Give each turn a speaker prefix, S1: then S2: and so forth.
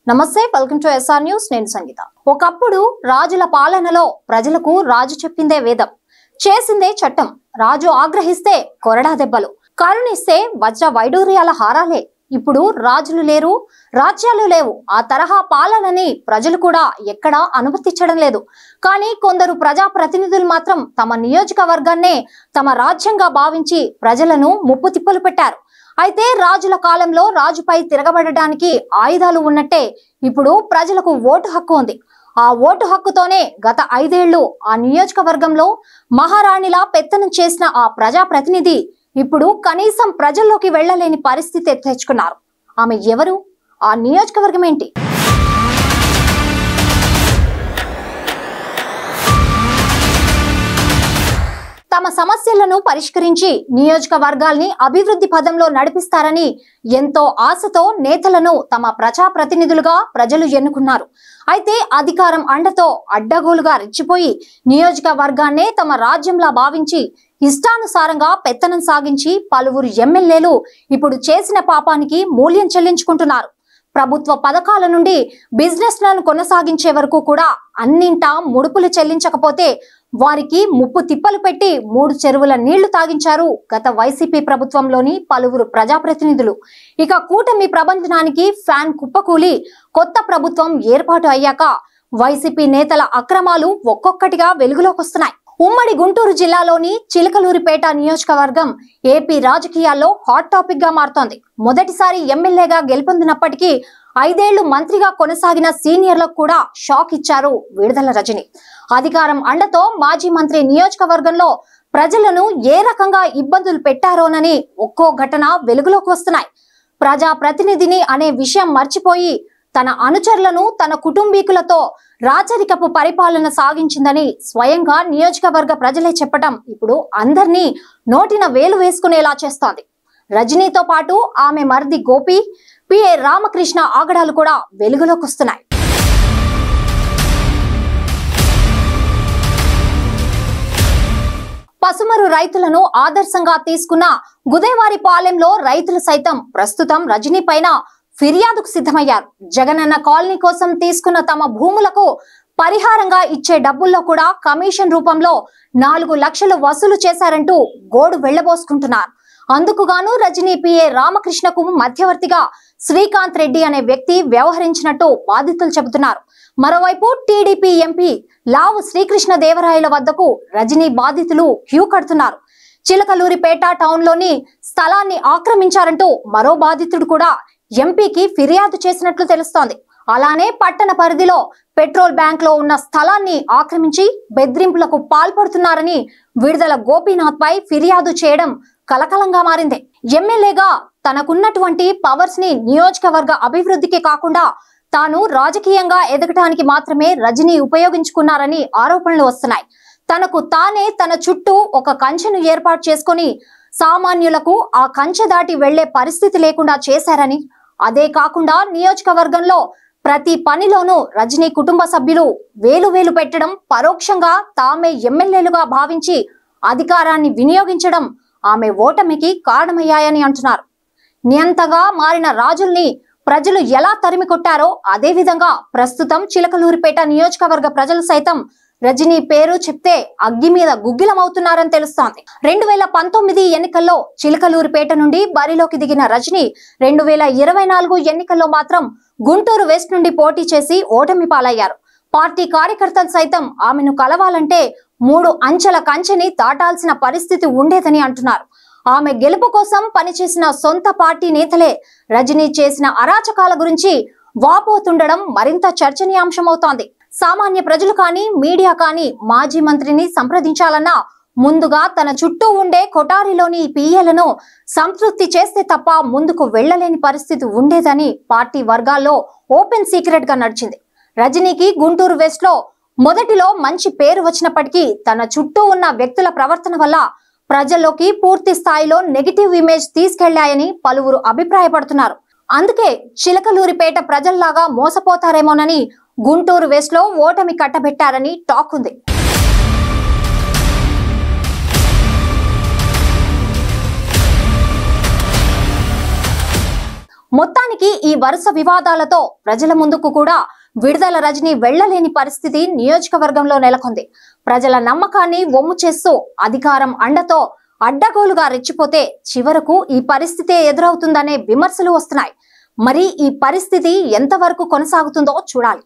S1: నమస్తే, welcome to SR news. నేను సంగీత. ఒకప్పుడు రాజుల పాలనలో ప్రజలకు రాజు చెప్పిందే వేదం, చేసిందే చట్టం. రాజు ఆగ్రహిస్తే కొరడా దెబ్బలు, కరుణిస్తే వజ్ర వైడూర్యాల హారాలే. ఇప్పుడు రాజులు లేరు, రాజ్యాలు లేవు. ఆ తరహా పాలనని ప్రజలు కూడా ఎక్కడా అనుమతించడం లేదు. కానీ కొందరు ప్రజా ప్రతినిధులు మాత్రం తమ నియోజకవర్గాన్నే తమ రాజ్యంగా భావించి ప్రజలను ముప్పు తిప్పలు పెట్టారు. అయితే రాజుల కాలంలో రాజుపై తిరగబడడానికి ఆయుధాలు ఉన్నట్టే ఇప్పుడు ప్రజలకు ఓటు హక్కు ఉంది. ఆ ఓటు హక్కుతోనే గత 5 ఏళ్లు ఆ నియోజకవర్గంలో మహారాణిలా పెత్తనం చేసిన ఆ ప్రజా ప్రతినిధి ఇప్పుడు కనీసం ప్రజల్లోకి వెళ్లలేని పరిస్థితి తెచ్చుకున్నారు. ఆమె ఎవరు? ఆ నియోజకవర్గం ఏంటి? తమ సమస్యలను పరిష్కరించి నియోజకవర్గాల్ని అభివృద్ధి పదంలో నడిపిస్తారని ఎంతో ఆశతో నేతలను తమ ప్రజా ప్రతినిధులుగా ప్రజలు ఎన్నుకున్నారు. అయితే అధికారం అండతో అడ్డగోలుగా రెచ్చిపోయి నియోజకవర్గాన్నే తమ రాజ్యంలా భావించి ఇష్టానుసారంగా పెత్తనం సాగించి పలువురు ఎమ్మెల్యేలు ఇప్పుడు చేసిన పాపానికి మూల్యం చెల్లించుకుంటున్నారు. ప్రభుత్వ పథకాల నుండి బిజినెస్లను కొనసాగించే వరకు కూడా అన్నింటా ముడుపులు చెల్లించకపోతే వారికి ముప్పు తిప్పలు పెట్టి 3 చెరువుల నీళ్లు తాగించారు గత వైసీపీ ప్రభుత్వంలోని పలువురు ప్రజాప్రతినిధులు. ఇక కూటమి ప్రభంజనానికి ఫ్యాన్ కుప్పకూలి కొత్త ప్రభుత్వం ఏర్పాటు అయ్యాక వైసీపీ నేతల అక్రమాలు ఒక్కొక్కటిగా వెలుగులోకి వస్తున్నాయి. ఉమ్మడి గుంటూరు జిల్లాలోని చిలకలూరిపేట నియోజకవర్గం ఏపీ రాజకీయాల్లో హాట్ టాపిక్ గా మారుతోంది. మొదటిసారి ఎమ్మెల్యేగా గెలుపొందినప్పటికీ 5 ఏళ్లు మంత్రిగా కొనసాగిన సీనియర్లకు కూడా షాక్ ఇచ్చారు విడుదల రజని. అధికారం అండతో మాజీ మంత్రి నియోజకవర్గంలో ప్రజలను ఏ రకంగా ఇబ్బందులు పెట్టారోనని ఒక్కో ఘటన వెలుగులోకి వస్తున్నాయి. ప్రజా ప్రతినిధిని అనే విషయం మర్చిపోయి తన అనుచరులను తన కుటుంబీకులతో రాచరికపు పరిపాలన సాగించిందని స్వయంగా నియోజకవర్గ ప్రజలే చెప్పడం ఇప్పుడు అందరినీ నోటిన వేలు వేసుకునేలా చేస్తోంది. రజనీతో పాటు ఆమె మరిది గోపి, పిఏ రామకృష్ణ ఆగడాలు కూడా వెలుగులోకి వస్తున్నాయి. పసుమరు రైతులను ఆదర్శంగా తీసుకున్న గుదేవారిపాలెంలో రైతులు సైతం ప్రస్తుతం రజనీ పైన ఫిర్యాదుకు సిద్ధమయ్యారు. జగనన్న కాలనీ కోసం తీసుకున్న తమ భూములకు పరిహారంగా ఇచ్చే డబ్బుల్లో కూడా కమిషన్ రూపంలో 4 లక్షలు వసూలు చేశారంటూ గోడు వెళ్లబోసుకుంటున్నారు. అందుకుగాను రజనీ పిఏ రామకృష్ణకు మధ్యవర్తిగా శ్రీకాంత్ రెడ్డి అనే వ్యక్తి వ్యవహరించినట్టు బాధితులు చెబుతున్నారు. మరోవైపు టీడీపీ ఎంపీ లావు శ్రీకృష్ణ దేవరాయల వద్దకు రజనీ బాధితులు క్యూ కడుతున్నారు. చిలకలూరిపేట టౌన్ లోని స్థలాన్ని ఆక్రమించారంటూ మరో బాధితుడు కూడా ఎంపీకి ఫిర్యాదు చేసినట్లు తెలుస్తోంది. అలానే పట్టణ పరిధిలో పెట్రోల్ బ్యాంక్ లో ఉన్న స్థలాన్ని ఆక్రమించి బెదిరింపులకు పాల్పడుతున్నారని విడుదల గోపీనాథ్ పై ఫిర్యాదు చేయడం కలకలంగా మారింది. ఎమ్మెల్యేగా తనకున్నటువంటి పవర్స్ ని నియోజకవర్గ అభివృద్ధికి కాకుండా తాను రాజకీయంగా ఎదగటానికి మాత్రమే రజనీ ఉపయోగించుకున్నారని ఆరోపణలు వస్తున్నాయి. తనకు తానే తన చుట్టూ ఒక కంచెను ఏర్పాటు చేసుకుని సామాన్యులకు ఆ కంచె దాటి వెళ్లే పరిస్థితి లేకుండా చేశారని, అదే కాకుండా నియోజకవర్గంలో ప్రతి పనిలోనూ రజనీ కుటుంబ సభ్యులు వేలు పెట్టడం, పరోక్షంగా తామే ఎమ్మెల్యేలుగా భావించి అధికారాన్ని వినియోగించడం ఆమె ఓటమికి కారణమయ్యాయని అంటున్నారు. నియంతగా మారిన రాజుల్ని ప్రజలు ఎలా తరిమి కొట్టారో అదే విధంగా ప్రస్తుతం చిలకలూరిపేట నియోజకవర్గ ప్రజలు సైతం రజనీ పేరు చెప్తే అగ్గి మీద గుగ్గిలమవుతున్నారని తెలుస్తోంది. 2019 ఎన్నికల్లో చిలకలూరిపేట నుండి బరిలోకి దిగిన రజనీ 2024 ఎన్నికల్లో మాత్రం గుంటూరు వెస్ట్ నుండి పోటీ చేసి ఓటమి పాలయ్యారు. పార్టీ కార్యకర్తలు సైతం ఆమెను కలవాలంటే 3 అంచెల కంచెని దాటాల్సిన పరిస్థితి ఉండేదని అంటున్నారు. ఆమె గెలుపు కోసం పనిచేసిన సొంత పార్టీ నేతలే రజనీ చేసిన అరాచకాల గురించి వాపోతుండడం మరింత చర్చనీయాంశమవుతోంది. సామాన్య ప్రజలు కానీ మీడియా కానీ మాజీ మంత్రిని సంప్రదించాలన్నా ముందుగా తన చుట్టూ ఉండే కొఠారిలోని పిఏలను సంతృప్తి చేస్తే తప్ప ముందుకు వెళ్లలేని పరిస్థితి ఉండేదని పార్టీ వర్గాల్లో ఓపెన్ సీక్రెట్ గా నడిచింది. రజనీకి గుంటూరు వెస్ట్ లో మొదటిలో మంచి పేరు వచ్చినప్పటికీ తన చుట్టూ ఉన్న వ్యక్తుల ప్రవర్తన వల్ల ప్రజల్లోకి పూర్తి స్థాయిలో నెగిటివ్ ఇమేజ్ తీసుకెళ్లాయని పలువురు అభిప్రాయపడుతున్నారు. అందుకే చిలకలూరిపేట ప్రజల్లాగా మోసపోతారేమోనని గుంటూరు వెస్ట్ లో ఓటమి కట్టబెట్టారని టాక్ ఉంది. మొత్తానికి ఈ వరుస వివాదాలతో ప్రజల ముందుకు కూడా విడుదల రజని వెళ్లలేని పరిస్థితి నియోజకవర్గంలో నెలకొంది. ప్రజల నమ్మకాన్ని వమ్ము చేస్తూ అధికారం అండతో అడ్డగోలుగా రెచ్చిపోతే చివరకు ఈ పరిస్థితే ఎదురవుతుందనే విమర్శలు వస్తున్నాయి. మరి ఈ పరిస్థితి ఎంతవరకు కొనసాగుతుందో చూడాలి.